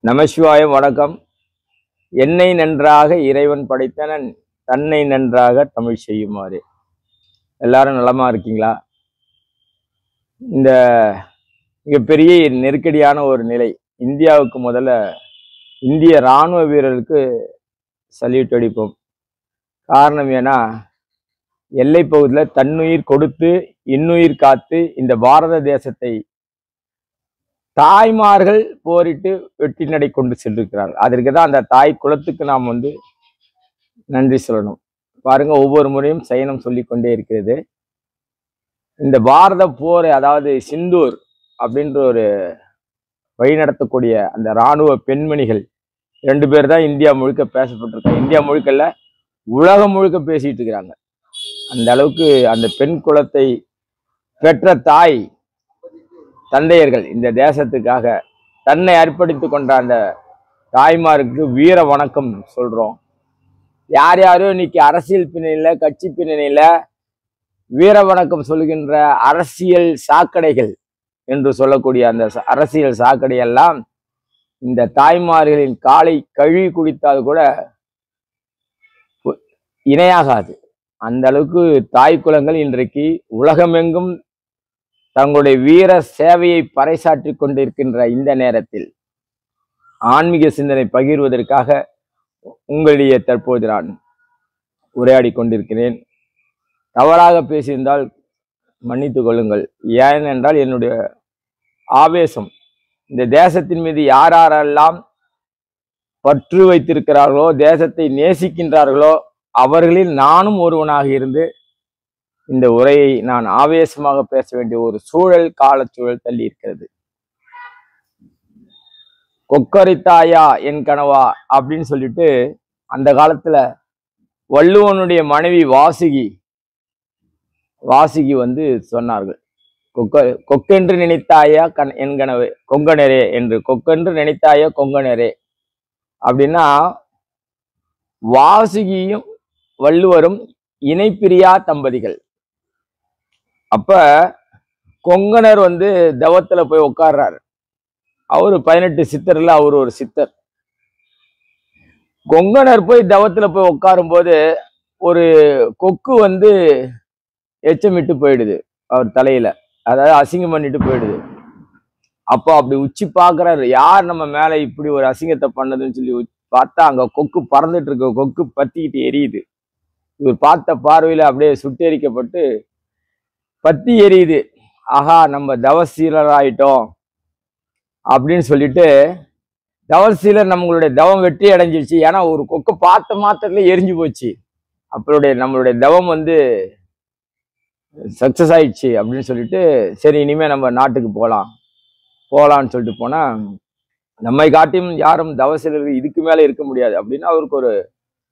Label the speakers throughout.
Speaker 1: நமசிவாய வணக்கம். என்னை நன்றாக இறைவன் படைத்தனன், தன்னை நன்றாக தமிழ் செய்யுமாறு. எல்லாரும் நலமா இருக்கீங்களா? இந்த மிகப்பெரிய நெருக்கடியான ஒரு நிலை. இந்தியாவுக்கு முதல்ல இந்திய இராணுவ வீரருக்கு சல்யூட் அடிப்போம். காரணம் ஏன்னா, எல்லை பகுதியில் தன்னுயிர் கொடுத்து இன்னுயிர் காத்து இந்த பாரத தேசத்தை தாய்மார்கள் போரிட்டு வெற்றி நடை கொண்டு சென்றிருக்கிறார்கள். அதற்கு தான் அந்த தாய் குலத்துக்கு நாம் நன்றி சொல்லணும். பாருங்க, ஒவ்வொரு முறையும் சயனம் சொல்லிக்கொண்டே இருக்கிறது. இந்த பாரத போர், அதாவது சிந்தூர் அப்படின்ற ஒரு வழிநடத்தக்கூடிய அந்த இராணுவ பெண்மணிகள் 2 பேர் தான் இந்தியா முழுக்க பேசப்பட்டிருக்காங்க. இந்தியா முழுக்கல்ல, உலகம் முழுக்க பேசிட்டு இருக்கிறாங்க. அந்த அளவுக்கு அந்த பெண் குலத்தை பெற்ற தாய் தந்தையர்கள் இந்த தேசத்துக்காக தன்னை அர்ப்பணித்து கொண்ட அந்த தாய்மாருக்கு வீர வணக்கம் சொல்றோம். யார் யாரும் இன்னைக்கு அரசியல் பின்னணியில, கட்சி பின்னணியில வீர வணக்கம் சொல்கின்ற அரசியல் சாக்கடைகள் என்று சொல்லக்கூடிய அந்த அரசியல் சாக்கடையெல்லாம் இந்த தாய்மார்களின் காலை கழுவி குடித்தால் கூட இணையாகாது. அந்த அளவுக்கு தாய் குலங்கள் இன்றைக்கு உலகமெங்கும் தங்களுடைய வீர சேவையை பறைசாற்றி கொண்டிருக்கின்ற இந்த நேரத்தில் ஆன்மீக சிந்தனை பகிர்வதற்காக உங்களிடையே தற்போது நான் உரையாடி கொண்டிருக்கிறேன். தவறாக பேசியிருந்தால் மன்னித்துக் கொள்ளுங்கள். ஏனென்றால் என்னுடைய ஆவேசம் இந்த தேசத்தின் மீது யாரெல்லாம் பற்று வைத்திருக்கிறார்களோ, தேசத்தை நேசிக்கின்றார்களோ, அவர்களில் நானும் ஒருவனாக இருந்து இந்த உரையை நான் ஆவேசமாக பேச வேண்டிய ஒரு சூழல், காலச்சூழல் தள்ளி இருக்கிறது. கொக்கரித்தாயா என் கனவா அப்படின்னு சொல்லிட்டு அந்த காலத்துல வள்ளுவனுடைய மனைவி வாசுகி சொன்னார்கள், கொக்கென்று நினைத்தாயா என் கனவு கொங்கனரே என்று. கொக்கென்று நினைத்தாயா கொங்கனரே அப்படின்னா, வாசுகியும் வள்ளுவரும் இணைப்பிரியா தம்பதிகள். அப்ப கொங்கணர் தவத்துல போய் உட்கார்றாரு. அவரு 18 சித்தர்ல அவர் ஒரு சித்தர். கொங்கணர் போய் தவத்துல போய் உட்காரும் போது ஒரு கொக்கு எச்சமிட்டு போயிடுது அவர் தலையில, அதாவது அசிங்கம் பண்ணிட்டு போயிடுது. அப்போ அப்படி உச்சி பாக்குறாரு, யார் நம்ம மேல இப்படி ஒரு அசிங்கத்தை பண்ணதுன்னு சொல்லி பார்த்தா அங்க கொக்கு பறந்துட்டு இருக்க கொக்கு பத்திக்கிட்டு எரியுது. இவர் பார்த்த பார்வையில அப்படியே சுட்டெரிக்கப்பட்டு பத்தி எரியுது. ஆஹா, நம்ம தவசீலர் ஆயிட்டோம் அப்படின்னு சொல்லிட்டு, தவசீலர் நம்மளுடைய தவம் வெற்றி அடைஞ்சிருச்சு. ஏன்னா ஒரு கொக்கு பார்த்த மாத்திரத்துல எரிஞ்சு போச்சு. அப்பளுடைய நம்மளுடைய தவம் சக்சஸ் ஆயிடுச்சு அப்படின்னு சொல்லிட்டு, சரி இனிமே நம்ம நாட்டுக்கு போகலான்னு சொல்லிட்டு போனா, நம்மை காட்டியும் யாரும் தவசீலர்கள் இதுக்கு மேல இருக்க முடியாது அப்படின்னு அவருக்கு ஒரு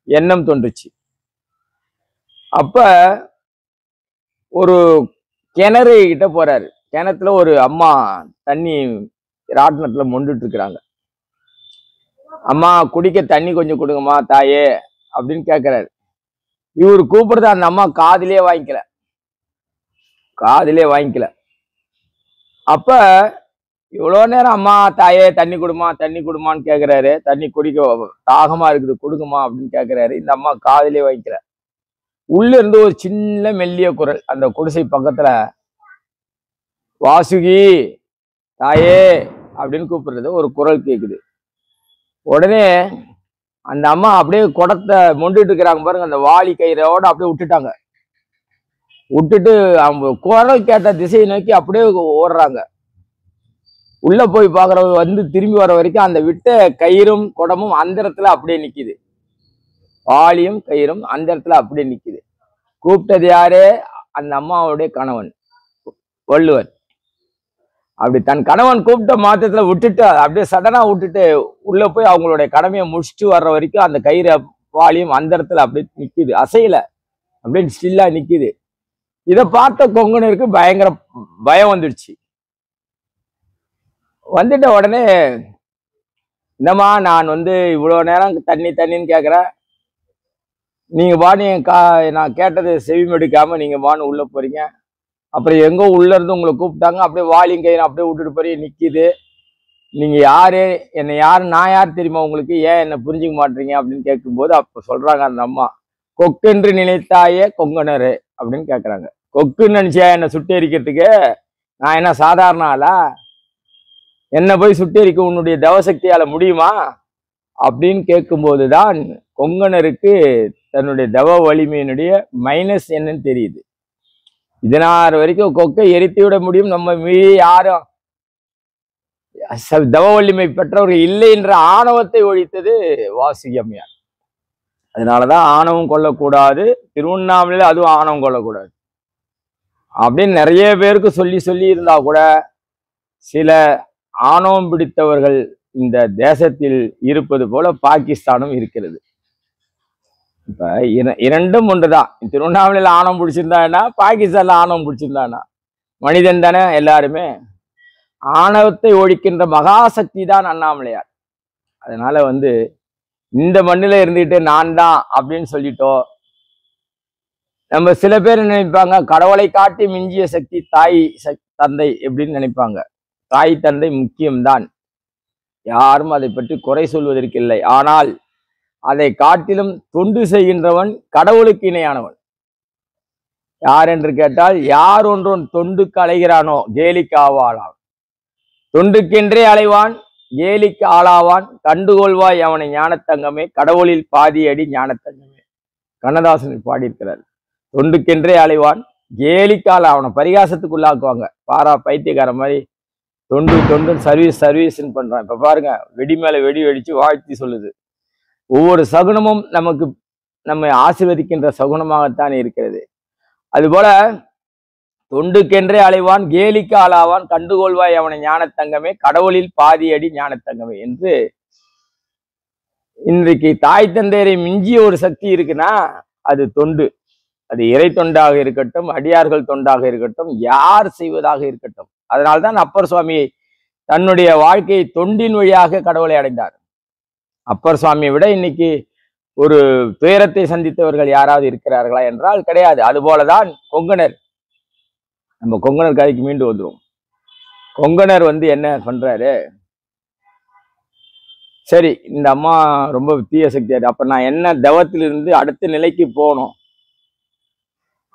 Speaker 1: எண்ணம் தோன்றுச்சு. அப்ப ஒரு கிணறு கிட்ட போறாரு. கிணத்துல ஒரு அம்மா தண்ணி ராட்டினத்துல மொண்டுட்டு இருக்கிறாங்க. அம்மா, குடிக்க தண்ணி கொஞ்சம் கொடுங்கம்மா தாயே அப்படின்னு கேட்கிறாரு. இவர் கூப்பிடுறது அந்த அம்மா காதிலே வாங்கிக்கல. அப்ப இவ்வளோ நேரம் அம்மா தாயே தண்ணி கொடுமான்னு கேட்கிறாரு. தண்ணி குடிக்க தாகமா இருக்குது, கொடுங்கம்மா அப்படின்னு கேட்கிறாரு. இந்த அம்மா காதிலே வாங்கிக்கல. உள்ள இருந்து ஒரு சின்ன மெல்லிய குரல் அந்த குடிசை பக்கத்துல, வாசுகி தாயே அப்படின்னு கூப்பிடுறது ஒரு குரல் கேக்குது. உடனே அந்த அம்மா அப்படியே குடத்தை மொண்டுட்டு இருக்கிறாங்க பாருங்க, அந்த வாளி கயிறோட அப்படியே விட்டுட்டு அவங்க குரல் கேட்ட திசையை நோக்கி அப்படியே ஓடுறாங்க. உள்ள போய் பாக்குறவங்க திரும்பி வர வரைக்கும் அந்த விட்ட கயிறும் குடமும் அந்த இடத்துல அப்படியே நிக்குது. வாளியும் கயிறும் அந்த இடத்துல அப்படியே நிக்குது. கூப்பிட்டது யாரு? அந்த அம்மாவுடைய கணவன் வள்ளுவர். அப்படி தன் கணவன் கூப்பிட்ட மாத்திரத்துல விட்டுட்டு அப்படியே சடனா விட்டுட்டு உள்ள போய் அவங்களுடைய கடமையை முடிச்சுட்டு வர்ற வரைக்கும் அந்த கயிறு வாளியும் அந்த இடத்துல அப்படியே நிக்குது, அசையல, அப்படியே ஸ்டில்லா நிக்குது. இதை பார்த்த கொங்கணருக்கு பயங்கர பயம் வந்துடுச்சு. வந்துட்ட உடனே, இந்தம்மா நான் இவ்வளவு நேரம் தண்ணின்னு கேட்குறேன், நீங்க பாணி நான் கேட்டதை செவிமெடுக்காம நீங்க பானு உள்ள போறீங்க. அப்புறம் எங்கோ உள்ள இருந்து உங்களை கூப்பிட்டாங்க, அப்படியே வாளியும் கயிறு அப்படியே விட்டுட்டு போறீங்க, நிக்குது. நீங்க யாரு, என்னை யாரு, நான் யார் தெரியுமா உங்களுக்கு, ஏன் என்ன புரிஞ்சுக்க மாட்டீங்க அப்படின்னு கேட்கும்போது அப்ப சொல்றாங்க அந்த அம்மா, கொக்கென்று நினைத்தாயே கொங்கணரு அப்படின்னு கேட்கறாங்க. கொக்குன்னு நினைச்சியா என்ன சுட்டெரிக்கிறதுக்கு? நான் என்ன சாதாரண ஆளா? என்ன போய் சுட்டெரிக்க உன்னுடைய தவசக்தியால முடியுமா அப்படின்னு கேட்கும்போதுதான் கொங்கணருக்கு தன்னுடைய தவ வலிமையினுடைய மைனஸ் என்னன்னு தெரியுது. இதனாறு வரைக்கும் கொக்கை எரித்து விட முடியும், நம்ம மீறி யாரும் தவ வலிமை பெற்றவர்கள் இல்லை என்ற ஆணவத்தை ஒழித்தது வாசுகி அம்மையார். அதனாலதான் ஆணவம் கொள்ளக்கூடாது, திருவண்ணாமலையில அதுவும் ஆணவம் கொள்ளக்கூடாது அப்படின்னு நிறைய பேருக்கு சொல்லி சொல்லி இருந்தா கூட சில ஆணவம் பிடித்தவர்கள் இந்த தேசத்தில் இருப்பது போல பாகிஸ்தானும் இருக்கிறது. இப்ப இரண்டும் ஒன்றுதான். திருவண்ணாமலையில ஆணவம் பிடிச்சிருந்தான்னா பாகிஸ்தான்ல ஆணவம் பிடிச்சிருந்தானா? மனிதன் தானே எல்லாருமே. ஆணவத்தை ஒழிக்கின்ற மகாசக்தி தான் அண்ணாமலையார். அதனால இந்த மண்ணில இருந்துட்டு நான் தான் அப்படின்னு சொல்லிட்டோம். நம்ம சில பேர் நினைப்பாங்க கடவுளை காட்டி மிஞ்சிய சக்தி தாய் தந்தை எப்படின்னு நினைப்பாங்க. தாய் தந்தை முக்கியம்தான், யாரும் அதை பற்றி குறை சொல்வதற்கு இல்லை. ஆனால் அதை காட்டிலும் தொண்டு செய்கின்றவன் கடவுளுக்கு இணையானவன். யார் என்று கேட்டால், யார் ஒன்றொன் தொண்டுக்கு அலைகிறானோ கேலிக்கு ஆவாளான், தொண்டுக்கென்றே அலைவான் கேலிக்கு ஆளாவான், கண்டுகொள்வாய் அவனை ஞானத்தங்கமே, கடவுளில் பாதி அடி ஞானத்தங்கமே. கண்ணதாசன் பாடியிருக்கிறார். தொண்டுக்கென்றே அலைவான் கேலிக்கு ஆளா, அவனை பரிகாசத்துக்குள்ளாக்குவாங்க. பாரா பைத்தியக்கார மாதிரி தொண்டு தொண்டு சர்வீஸ் சர்வீஸ்ன்னு பண்றான். இப்ப பாருங்க, வெடி மேல வெடி வெடிச்சு வாழ்த்தி சொல்லுது. ஒவ்வொரு சகுனமும் நமக்கு நம்மை ஆசீர்வதிக்கின்ற சகுனமாகத்தான் இருக்கிறது. அதுபோல தொண்டுக்கென்றே அலைவான் கேலிக்கு ஆளாவான், கண்டுகொள்வாய் அவனை ஞானத்தங்கமே, கடவுளில் பாதி அடி ஞானத்தங்கமே என்று இன்றைக்கு தாய் தந்தையரை மிஞ்சிய ஒரு சக்தி இருக்குன்னா அது தொண்டு. அது இறை தொண்டாக இருக்கட்டும், அடியார்கள் தொண்டாக இருக்கட்டும், யார் செய்வதாக இருக்கட்டும். அதனால்தான் அப்பர் சுவாமி தன்னுடைய வாழ்க்கையை தொண்டின் வழியாக கடவுளை அடைந்தார். அப்பர் சுவாமியை விட இன்னைக்கு ஒரு துயரத்தை சந்தித்தவர்கள் யாராவது இருக்கிறார்களா என்றால் கிடையாது. அதுபோலதான் கொங்கணர். நம்ம கொங்கணர் கதைக்கு மீண்டு வந்துடும். கொங்கணர் என்ன பண்றாரு, சரி இந்த அம்மா ரொம்ப தீய சக்தியாரு, அப்ப நான் என்ன தவத்திலிருந்து அடுத்த நிலைக்கு போகணும்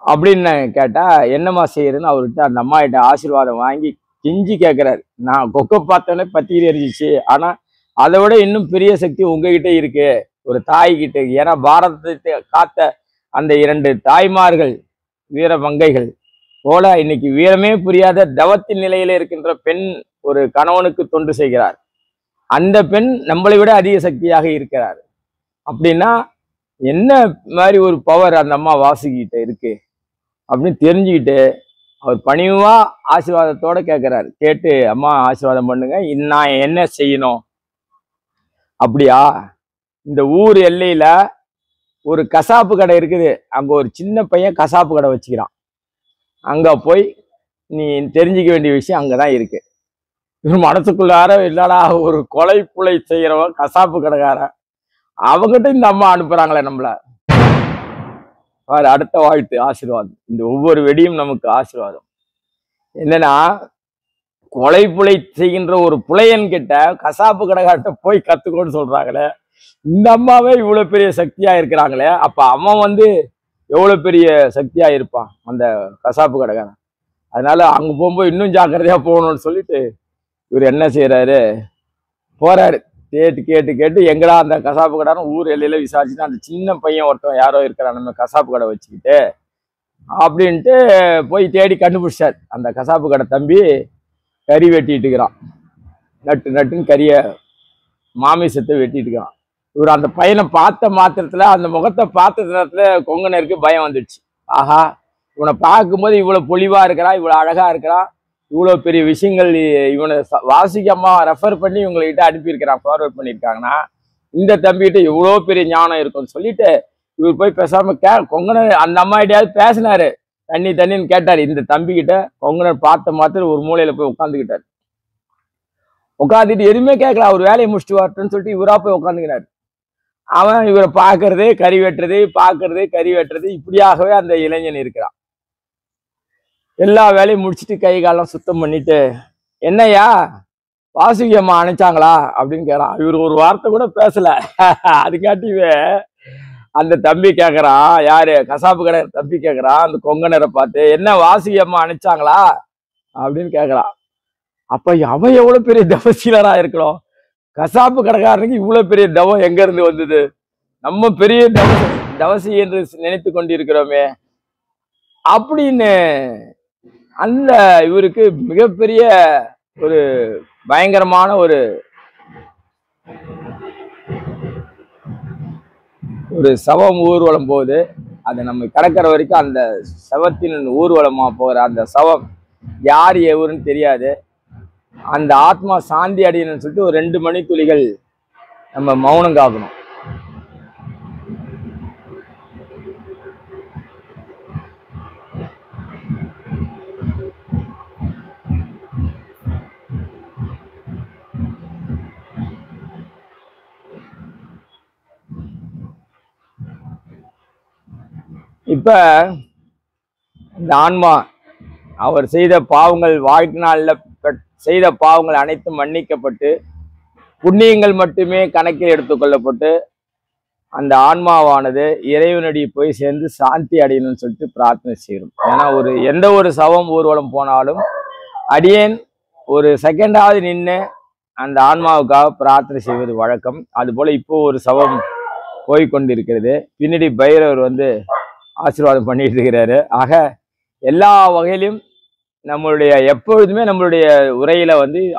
Speaker 1: அப்படின்னு கேட்டா என்னம்மா செய்யறதுன்னு அவர்கிட்ட அந்த அம்மா கிட்ட ஆசீர்வாதம் வாங்கி கெஞ்சி கேட்கிறாரு. நான் கொக்கை பார்த்தோன்னே பத்தி எரிஞ்சிச்சு, ஆனா அதை விட இன்னும் பெரிய சக்தி உங்ககிட்ட இருக்கு, ஒரு தாய்கிட்ட. ஏன்னா பாரதத்தை காத்த அந்த 2 தாய்மார்கள் வீர மங்கைகள் போல இன்னைக்கு வீரமே புரியாத தவத்தின் நிலையில இருக்கின்ற பெண் ஒரு கணவனுக்கு தொண்டு செய்கிறார். அந்த பெண் நம்மளை விட அதிக சக்தியாக இருக்கிறார். அப்படின்னா என்ன மாதிரி ஒரு பவர் அந்த அம்மா வாசுகிட்ட இருக்கு அப்படின்னு தெரிஞ்சுக்கிட்டு அவர் பணிவா ஆசீர்வாதத்தோட கேட்கிறாரு. கேட்டு அம்மா ஆசீர்வாதம் பண்ணுங்க, நான் என்ன செய்யணும்? அப்படியா, இந்த ஊர் எல்லையில ஒரு கசாப்பு கடை இருக்குது, அங்க ஒரு சின்ன பையன் கசாப்பு கடை வச்சுக்கிறான், அங்க போய் நீ தெரிஞ்சுக்க வேண்டிய விஷயம் அங்கதான் இருக்கு. இவர் மனசுக்குள்ளார, இல்லடா ஒரு கொலை புலை செய்யறவன் கசாப்பு கடைக்காரன், அவங்ககிட்ட இந்த அம்மா அனுப்புறாங்களே நம்மள. அடுத்த வாழ்த்து ஆசீர்வாதம். இந்த ஒவ்வொரு வெடியும் நமக்கு ஆசீர்வாதம். என்னன்னா, கொலை புலை செய்கின்ற ஒரு புலையன் கிட்ட கசாப்பு கடைக்கார்ட்ட போய் கத்துக்கோன்னு சொல்றாங்களே, இந்த அம்மாவே இவ்வளவு பெரிய சக்தியா இருக்கிறாங்களே, அப்ப அவன் எவ்வளவு பெரிய சக்தியா இருப்பான் அந்த கசாப்பு கடைக்காரன். அதனால அங்க போகும்போது இன்னும் ஜாக்கிரதையா போகணும்னு சொல்லிட்டு இவர் என்ன செய்யறாரு, போறாரு. கேட்டு எங்கடா அந்த கசாப்பு கடைன்னு ஊர் எல்லையில விசாரிச்சுட்டு அந்த சின்ன பையன் ஒருத்தன் யாரோ இருக்கிறான் நம்ம கசாப்பு கடை வச்சுக்கிட்டு அப்படின்ட்டு போய் தேடி கண்டுபிடிச்சார். அந்த கசாப்பு கடை தம்பி கறி வெட்டிட்டு இருக்கிறான், நட்டுன்னு கறிய மாமிசத்தை வெட்டிட்டு இருக்கிறான். இவர் அந்த பையனை பார்த்த மாத்திரத்துல, அந்த முகத்தை பார்த்த நேரத்துல கொங்கணருக்கு பயம் வந்துடுச்சு. ஆஹா, இவனை பார்க்கும்போது இவ்வளவு பொலிவா இருக்கிறான், இவ்வளவு அழகா இருக்கிறான், இவ்வளவு பெரிய விஷயங்கள் இவனை வாசுகி அம்மா ரெஃபர் பண்ணி இவங்ககிட்ட அனுப்பியிருக்கிறான், ஃபார்வர்ட் பண்ணியிருக்காங்கன்னா இந்த தம்பிகிட்ட எவ்வளோ பெரிய ஞானம் இருக்கும்னு சொல்லிட்டு இவர் போய் பேசாம கொங்கணர் அந்த அம்மா கிட்டயாவது பேசினாரு. தண்ணின்னு கேட்டாரு. இந்த தம்பி கிட்ட கொங்கணர் பார்த்த மாத்திரம் ஒரு மூலையில போய் உட்காந்துக்கிட்டாரு. உட்காந்துட்டு எதுவுமே கேட்கல, அவர் வேலையை முடிச்சுட்டு வரட்டுன்னு சொல்லிட்டு இவரா போய் உட்காந்துக்கிறாரு. அவன் இவரை பார்க்கறது கறி வெட்டுறது இப்படியாகவே அந்த இளைஞன் இருக்கிறான். எல்லா வேலையும் முடிச்சுட்டு கை காலம் சுத்தம் பண்ணிட்டு, என்னையா வாசுகி அம்மா அனுப்பிச்சாங்களா அப்படின்னு கேட்கறான். இவர் ஒரு வார்த்தை கூட பேசல. அதுக்காட்டிவே அந்த தம்பி கேட்கறான், யாரு கசாப்பு கடை தம்பி கேட்கறான் அந்த கொங்கனரை பார்த்து, என்ன வாசுகி அம்மா அனுப்பிச்சாங்களா அப்படின்னு கேட்கறான். அப்ப அவன் எவ்வளவு பெரிய தவசீலரா இருக்கணும், கசாப்பு கடைக்காரனுக்கு இவ்வளவு பெரிய தவம் எங்க இருந்து வந்தது, நம்ம பெரிய தவசி என்று நினைத்து கொண்டிருக்கிறோமே அப்படின்னு அந்த இவருக்கு மிகப்பெரிய ஒரு பயங்கரமான ஒரு சவம் ஊர்வலம் போகுது. அதை நம்ம கடக்கிற வரைக்கும் அந்த சவத்தின் ஊர்வலமா போகிற அந்த சவம் யார் எவருன்னு தெரியாது. அந்த ஆத்மா சாந்தி அடையணும்னு சொல்லிட்டு ஒரு 2 மணி துளிகள் நம்ம மௌனம் காக்கணும். இப்ப இந்த ஆன்மா அவர் செய்த பாவங்கள், வாழ்நாளில் செய்த பாவங்கள் அனைத்தும் மன்னிக்கப்பட்டு புண்ணியங்கள் மட்டுமே கணக்கில் எடுத்துக்கொள்ளப்பட்டு அந்த ஆன்மாவானது இறைவனடி போய் சேர்ந்து சாந்தி அடையணும்னு சொல்லிட்டு பிரார்த்தனை செய்யணும். ஏன்னா எந்த ஒரு சவம் ஊர்வலம் போனாலும் அடியேன் ஒரு செகண்டாவது நின்று அந்த ஆன்மாவுக்காக பிரார்த்தனை செய்வது வழக்கம். அதுபோல இப்போ ஒரு சவம் போய்கொண்டிருக்கிறது. பின்னாடி பைரவர் ஆசீர்வாதம் பண்ணிட்டு இருக்கிறாரு. ஆக எல்லா வகையிலும் நம்மளுடைய எப்பொழுதுமே நம்மளுடைய உரையில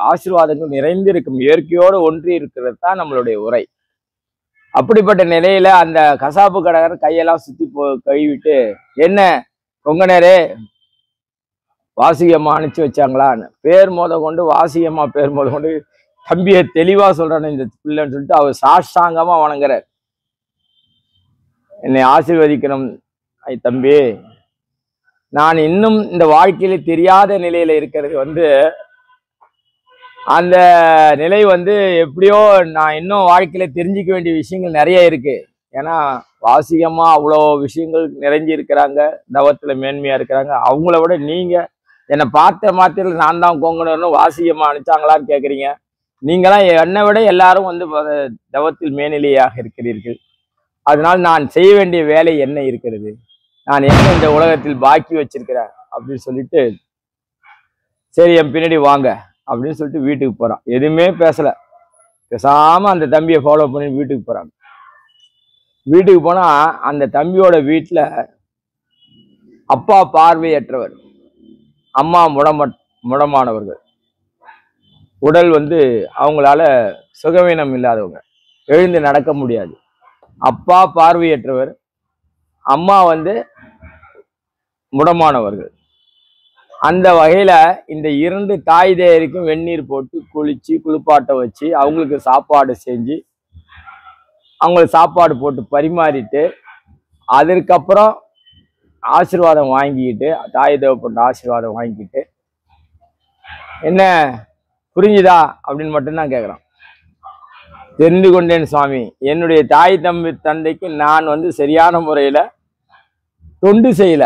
Speaker 1: ஆசீர்வாதங்கள் நிறைந்திருக்கும். இயற்கையோடு ஒன்றி இருக்கிறது தான் நம்மளுடைய உரை. அப்படிப்பட்ட நிலையில அந்த கசாப்பு கடைக்காரர் கையெல்லாம் சுத்தி கழுவிட்டு, என்ன கொங்கனரே வாசுகி அம்மா அனுப்பிச்சு வச்சாங்களான்னு பேர் கொண்டு வாசுகி அம்மா பேர் கொண்டு தம்பியை தெளிவா சொல்றானு இந்த பிள்ளைன்னு சொல்லிட்டு அவர் சாஷ்டாங்கமா வணங்குறார். என்னை ஆசீர்வதிக்கணும் தம்பி, நான் இன்னும் இந்த வாழ்க்கையில தெரியாத நிலையில இருக்கிறது அந்த நிலை எப்படியோ நான் இன்னும் வாழ்க்கையில தெரிஞ்சிக்க வேண்டிய விஷயங்கள் நிறைய இருக்கு. ஏன்னா வாசிகமா அவ்வளோ விஷயங்கள் நிறைஞ்சி இருக்கிறாங்க, தவத்துல மேன்மையா இருக்கிறாங்க. அவங்கள விட நீங்க என்னை பார்த்த மாத்திரம் நான் தான் கொங்கணும்னு வாசிகமா அனுப்பிச்சாங்களான்னு கேட்குறீங்க. நீங்களாம் என்னை விட எல்லாரும் தவத்தில் மேல்நிலையாக இருக்கிறீர்கள். அதனால் நான் செய்ய வேண்டிய வேலை என்ன இருக்கிறது, நான் என்ன இந்த உலகத்தில் பாக்கி வச்சிருக்கிறேன் அப்படின்னு சொல்லிட்டு, சரி என் பின்னாடி வாங்க அப்படின்னு சொல்லிட்டு வீட்டுக்கு போறான். எதுவுமே பேசல, பேசாம அந்த தம்பியை ஃபாலோ பண்ணி வீட்டுக்கு போறாங்க. வீட்டுக்கு போனா அந்த தம்பியோட வீட்டுல அப்பா பார்வையற்றவர், அம்மா முடமானவர்கள், உடல் அவங்களால சுகவீனம் இல்லாதவங்க, எழுந்து நடக்க முடியாது. அப்பா பார்வையற்றவர், அம்மா முடமானவர்கள். அந்த வகையில இந்த 2 தாய் தேயருக்கும் வெந்நீர் போட்டு குளிச்சு குளிப்பாட்ட வச்சு அவங்களுக்கு சாப்பாடு செஞ்சு அவங்களுக்கு சாப்பாடு போட்டு பரிமாறிட்டு அதற்கப்புறம் ஆசீர்வாதம் வாங்கிக்கிட்டு, தாய் தேவப்பட்ட ஆசீர்வாதம் வாங்கிக்கிட்டு, என்ன புரிஞ்சுதா அப்படின்னு மட்டும்தான் கேட்குறான். தெரிந்து கொண்டேன் சுவாமி, என்னுடைய தாய் தந்தைக்கு நான் சரியான முறையில தொண்டு செய்யல.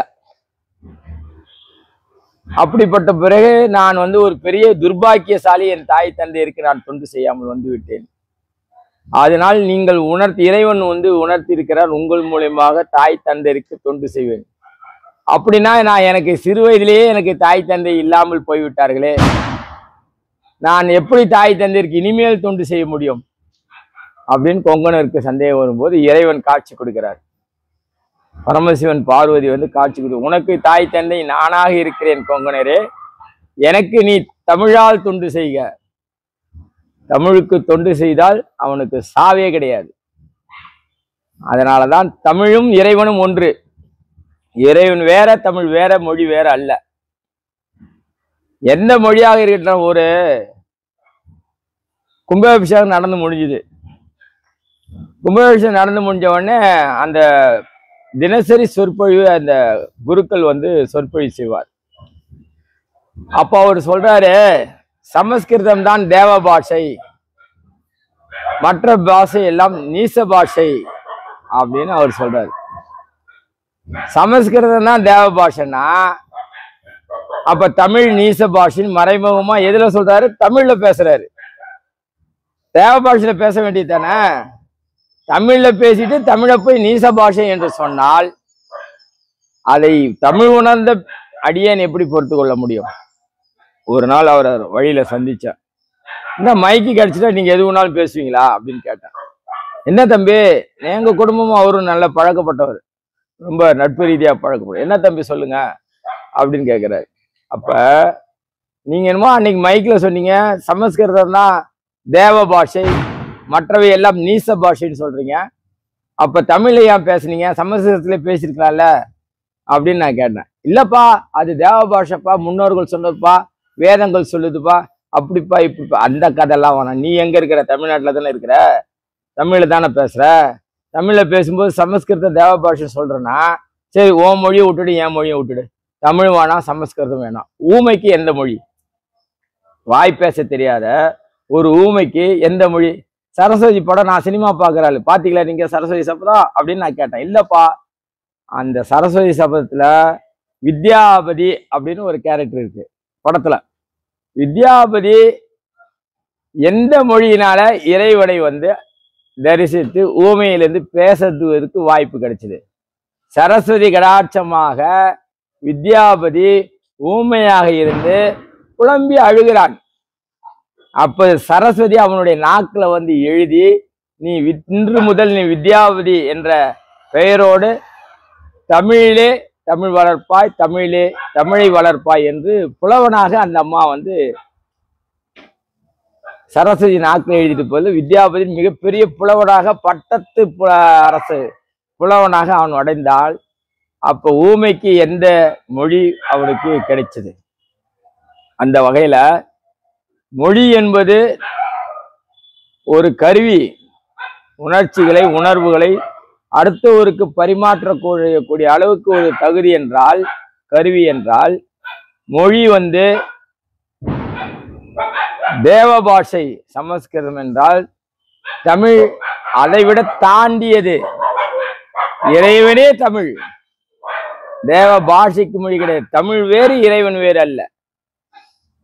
Speaker 1: அப்படிப்பட்ட பிறகு நான் ஒரு பெரிய துர்பாக்கியசாலி, என் தாய் தந்தையருக்கு நான் தொண்டு செய்யாமல் விட்டேன். அதனால் நீங்கள் இறைவன் உணர்த்தி இருக்கிறார், உங்கள் மூலியமாக தாய் தந்தையருக்கு தொண்டு செய்வேன். அப்படின்னா நான் எனக்கு சிறு வயதிலேயே எனக்கு தாய் தந்தை இல்லாமல் போய்விட்டார்களே, நான் எப்படி தாய் தந்தையருக்கு இனிமேல் தொண்டு செய்ய முடியும் அப்படின்னு கொங்கணருக்கு சந்தேகம் வரும்போது இறைவன் காட்சி கொடுக்கிறார். பரமசிவன் பார்வதி காட்சி கொடு, உனக்கு தாய் தந்தை நானாக இருக்கிறேன் கொங்கணரே, எனக்கு நீ தமிழால் தொண்டு செய்க. தமிழுக்கு தொண்டு செய்தால் அவனுக்கு சாவே கிடையாது. அதனாலதான் தமிழும் இறைவனும் ஒன்று. இறைவன் வேற, தமிழ் வேற, மொழி வேற அல்ல. எந்த மொழியாக இருக்கின்ற ஒரு கும்பாபிஷேகம் நடந்து முடிஞ்சுது. கும்பாபிஷேகம் நடந்து முடிஞ்ச உடனே அந்த தினசரி சொற்பொழிவு அந்த குருக்கள் சொற்பொழிவு செய்வார். அப்ப அவர் சொல்றாரு, சமஸ்கிருதம் தான் தேவ பாஷை, மற்ற பாஷை எல்லாம் நீச பாஷை அப்படின்னு அவர் சொல்றாரு. சமஸ்கிருதம் தான் தேவ பாஷைன்னா அப்ப தமிழ் நீச பாஷைன்னு மறைமுகமா எதுல சொல்றாரு? தமிழ்ல பேசுறாரு. தேவ பாஷையில பேச வேண்டியது தானே? தமிழ்ல பேசிட்டு தமிழை போய் நீச பாஷை என்று சொன்னால் அதை தமிழ் உணர்ந்த அடியேன் எப்படி பொறுத்து கொள்ள முடியும்? ஒரு நாள் அவரை வழியில சந்திச்சேன். இந்த மைக்கு கிடைச்சிட்டா நீங்க எது வேணாலும் பேசுவீங்களா அப்படின்னு கேட்டேன். என்ன தம்பி, எங்க குடும்பமும் அவரும் நல்ல பழக்கப்பட்டவர், ரொம்ப நட்பு ரீதியா பழக்கப்படும். என்ன தம்பி சொல்லுங்க அப்படின்னு கேட்கிறாரு. அப்ப நீங்க என்னமோ அன்னைக்கு மைக்ல சொன்னீங்க சமஸ்கிருதம் தான் தேவ பாஷை, மற்றவை எல்லாம் நீச பாஷைன்னு சொல்றீங்க. அப்ப தமிழ்ல ஏன் பேசுனீங்க? சமஸ்கிருதத்துல பேசிருக்கலாம்ல அப்படின்னு நான் கேட்டேன். இல்லப்பா, அது தேவ பாஷைப்பா, முன்னோர்கள் சொன்னதுப்பா, வேதங்கள் சொல்லுதுப்பா, அப்படிப்பா இப்படிப்பா. அந்த கதையெல்லாம் வேணாம். நீ எங்க இருக்கிற? தமிழ்நாட்டுல தானே இருக்கிற, தமிழ்ல தானே பேசுற. தமிழ்ல பேசும்போது சமஸ்கிருத தேவ பாஷை சொல்றேன்னா சரி, உன் மொழியை விட்டுடு, என் மொழியை விட்டுடு. தமிழ் வேணாம், சமஸ்கிருதம் வேணாம். ஊமைக்கு எந்த மொழி? வாய் பேச தெரியாத ஒரு ஊமைக்கு எந்த மொழி? சரஸ்வதி படம் நான் சினிமா பாக்குறாள், பாத்தீங்களா நீங்க சரஸ்வதி சபதம் அப்படின்னு நான் கேட்டேன். இல்லப்பா, அந்த சரஸ்வதி சபதத்துல வித்யாபதி அப்படின்னு ஒரு கேரக்டர் இருக்கு படத்துல. வித்யாபதி எந்த மொழியினால இறைவனை தரிசித்து ஊமையிலிருந்து பேசுவதற்கு வாய்ப்பு கிடைச்சது? சரஸ்வதி கடாட்சமாக வித்யாபதி ஊமையாக இருந்து புலம்பி அழுகிறான். அப்ப சரஸ்வதி அவனுடைய நாக்குல எழுதி, நீ இன்று முதல் நீ வித்யாபதி என்ற பெயரோடு தமிழிலே தமிழ் வளர்ப்பாய், தமிழிலே தமிழை வளர்ப்பாய் என்று புலவனாக அந்த அம்மா சரஸ்வதி நாக்கில் எழுதிட்டு போது வித்யாபதி மிகப்பெரிய புலவனாக, பட்டத்து அரசு புலவனாக அவன் அடைந்தால், அப்ப ஊமைக்கு எந்த மொழி அவனுக்கு கிடைச்சது? அந்த வகையில மொழி என்பது ஒரு கருவி, உணர்ச்சிகளை உணர்வுகளை அடுத்தவருக்கு பரிமாற்றக்கூடிய அளவுக்கு ஒரு தகுதி என்றால், கருவி என்றால், மொழி தேவ பாஷை சமஸ்கிருதம் என்றால் தமிழ் அதைவிட தாண்டியது. இறைவனே தமிழ், தேவ பாஷைக்கு மொழி கிடையாது. தமிழ் வேறு, இறைவன் வேறு அல்ல.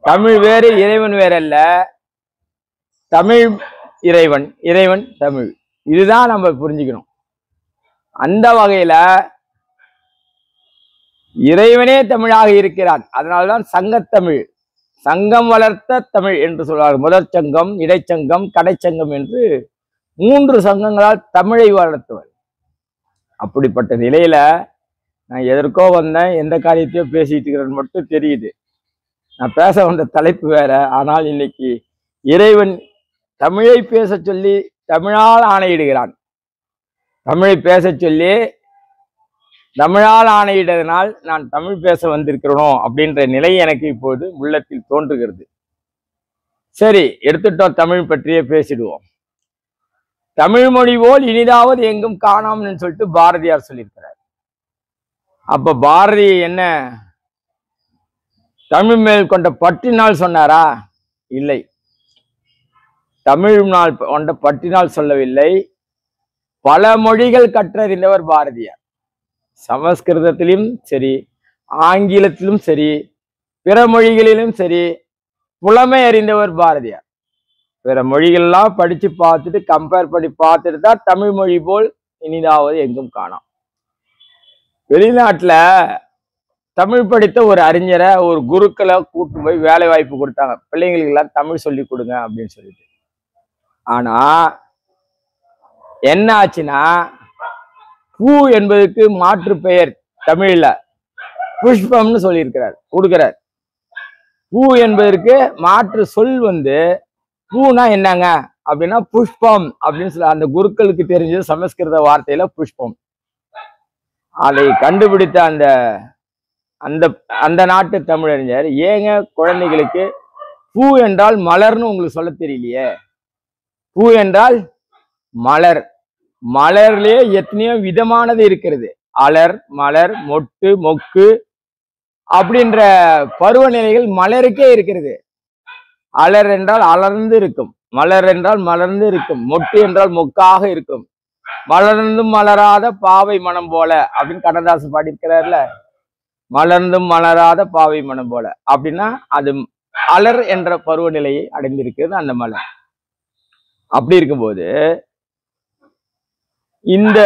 Speaker 1: தமிழ் வேறு, இறைவன் வேறு அல்ல. தமிழ் இறைவன், இறைவன் தமிழ். இதுதான் நம்ம புரிஞ்சுக்கணும். அந்த வகையில இறைவனே தமிழாக இருக்கிறான். அதனால்தான் சங்கத்தமிழ், சங்கம் வளர்த்த தமிழ் என்று சொல்வார். முதற் சங்கம், இடைச்சங்கம், கடைச்சங்கம் என்று 3 சங்கங்களால் தமிழை வளர்த்தவர். அப்படிப்பட்ட நிலையில நான் எதற்கோ வந்தேன், எந்த காரியத்தையோ பேசிட்டு இருக்கிறேன்னு மட்டும் தெரியுது. நான் பேச வந்த தலைப்பு வேற. ஆனால் இன்னைக்கு இறைவன் தமிழை பேச சொல்லி தமிழால் ஆணையிடுகிறான். தமிழை பேச சொல்லி தமிழால் ஆணையிட்டதனால் நான் தமிழ் பேச வந்திருக்கிறனோ அப்படின்ற நிலை எனக்கு இப்போது உள்ளத்தில் தோன்றுகிறது. சரி, எடுத்துட்டோம், தமிழ் பற்றியே பேசிடுவோம். தமிழ் மொழி போல் இனிதாவது எங்கும் காணாம்னு சொல்லிட்டு பாரதியார் சொல்லியிருக்கிறார். அப்ப பாரதி என்ன தமிழ் மேல் கொண்ட பற்றினால் சொன்னாரா? இல்லை, தமிழ் நாள் கொண்ட பற்றினால் சொல்லவில்லை. பல மொழிகள் கற்றறிந்தவர் பாரதியார். சமஸ்கிருதத்திலும் சரி, ஆங்கிலத்திலும் சரி, பிற மொழிகளிலும் சரி, புலமை அறிந்தவர் பாரதியார். பிற மொழிகள்லாம் படிச்சு பார்த்துட்டு கம்பேர் பண்ணி பார்த்துட்டு தான் தமிழ் மொழி போல் இனிதாவது எங்கும் காணோம். வெளிநாட்டுல தமிழ் படித்த ஒரு அறிஞரை, ஒரு குருக்களை கூட்டு போய் வேலை வாய்ப்பு கொடுத்தாங்க. பிள்ளைங்களுக்கு எல்லாம் தமிழ் சொல்லி கொடுங்க அப்படின்னு சொல்லிட்டு. ஆனா என்ன ஆச்சுன்னா, பூ என்பதற்கு மாற்று பெயர் தமிழ்ல புஷ்பம்னு சொல்லியிருக்கிறார், கொடுக்கிறார். பூ என்பதற்கு மாற்று சொல் பூனா என்னங்க அப்படின்னா புஷ்பம் அப்படின்னு சொல்ல. அந்த குருக்களுக்கு தெரிஞ்சது சமஸ்கிருத வார்த்தையில புஷ்பம். அதை கண்டுபிடித்த அந்த அந்த அந்த நாட்டு தமிழறிஞர், ஏங்க குழந்தைகளுக்கு பூ என்றால் மலர்னு உங்களுக்கு சொல்ல தெரியலையே? பூ என்றால் மலர், மலர்லயே எத்தனையோ விதமானது இருக்கிறது. அலர், மலர், மொட்டு, மொக்கு அப்படின்ற பருவநிலைகள் மலருக்கே இருக்கிறது. அலர் என்றால் அலர்ந்து இருக்கும், மலர் என்றால் மலர்ந்து இருக்கும், மொட்டு என்றால் மொக்காக இருக்கும். மலர்ந்தும் மலராத பாவை மனம் போல அப்படின்னு கண்ணதாசன் பாடியிருக்கிறார்ல. மலர்ந்தும் மலராத பாவை மனம் போல அப்படின்னா அது அலர் என்ற பருவநிலையை அடைந்திருக்கிறது அந்த மலர். அப்படி இருக்கும்போது இந்த